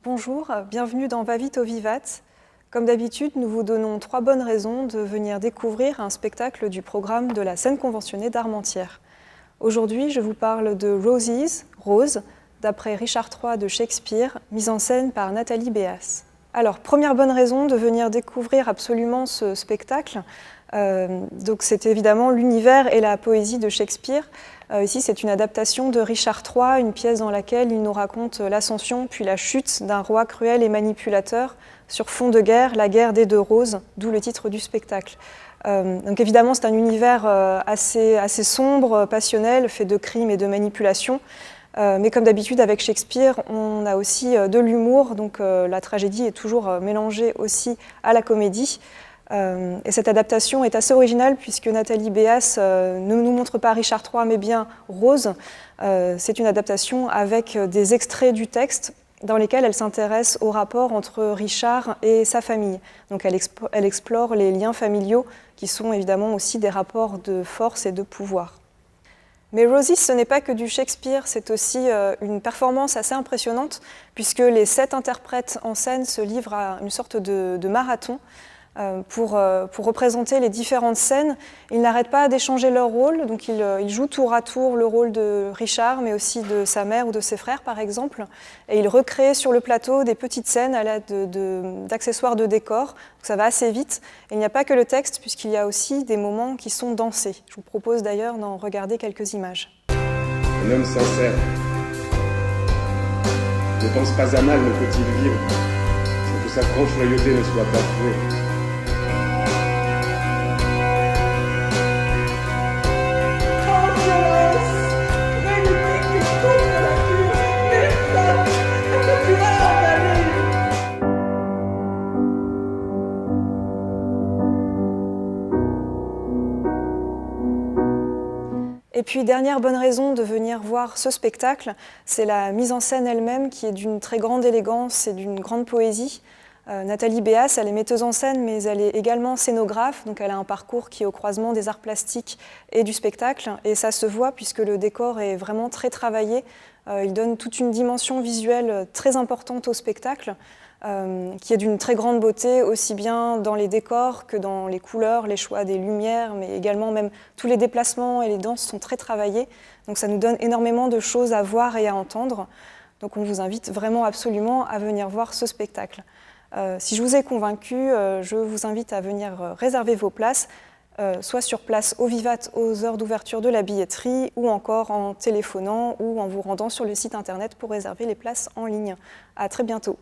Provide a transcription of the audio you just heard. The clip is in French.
Bonjour, bienvenue dans Va vite au Vivat. Comme d'habitude, nous vous donnons 3 bonnes raisons de venir découvrir un spectacle du programme de la scène conventionnée d'Armentières. Aujourd'hui, je vous parle de Roses, Rose, d'après Richard III de Shakespeare, mise en scène par Nathalie Béas. Alors, première bonne raison de venir découvrir absolument ce spectacle, donc c'est évidemment l'univers et la poésie de Shakespeare. Ici, c'est une adaptation de Richard III, une pièce dans laquelle il nous raconte l'ascension puis la chute d'un roi cruel et manipulateur sur fond de guerre, la guerre des 2 roses, d'où le titre du spectacle. Donc évidemment, c'est un univers assez sombre, passionnel, fait de crimes et de manipulations. Mais comme d'habitude avec Shakespeare, on a aussi de l'humour, donc la tragédie est toujours mélangée aussi à la comédie. Et cette adaptation est assez originale puisque Nathalie Béas ne nous montre pas Richard III mais bien Rose. C'est une adaptation avec des extraits du texte dans lesquels elle s'intéresse au rapport entre Richard et sa famille. Donc elle explore les liens familiaux qui sont évidemment aussi des rapports de force et de pouvoir. Mais Roses, ce n'est pas que du Shakespeare, c'est aussi une performance assez impressionnante puisque les 7 interprètes en scène se livrent à une sorte de marathon pour représenter les différentes scènes. Ils n'arrêtent pas d'échanger leur rôle, donc ils jouent tour à tour le rôle de Richard, mais aussi de sa mère ou de ses frères, par exemple. Et ils recréent sur le plateau des petites scènes à l'aide d'accessoires de décor. Donc ça va assez vite. Et il n'y a pas que le texte, puisqu'il y a aussi des moments qui sont dansés. Je vous propose d'ailleurs d'en regarder quelques images. Un homme sincère ne pense pas à mal ne peut-il vivre sans que sa franche loyauté ne soit bafouée. Et puis, dernière bonne raison de venir voir ce spectacle, c'est la mise en scène elle-même qui est d'une très grande élégance et d'une grande poésie. Nathalie Béas, elle est metteuse en scène, mais elle est également scénographe, donc elle a un parcours qui est au croisement des arts plastiques et du spectacle, et ça se voit puisque le décor est vraiment très travaillé. Il donne toute une dimension visuelle très importante au spectacle, qui est d'une très grande beauté, aussi bien dans les décors que dans les couleurs, les choix des lumières, mais également même tous les déplacements et les danses sont très travaillés. Donc ça nous donne énormément de choses à voir et à entendre. Donc on vous invite vraiment absolument à venir voir ce spectacle. Si je vous ai convaincu, je vous invite à venir réserver vos places, soit sur place au Vivat aux heures d'ouverture de la billetterie, ou encore en téléphonant ou en vous rendant sur le site internet pour réserver les places en ligne. À très bientôt.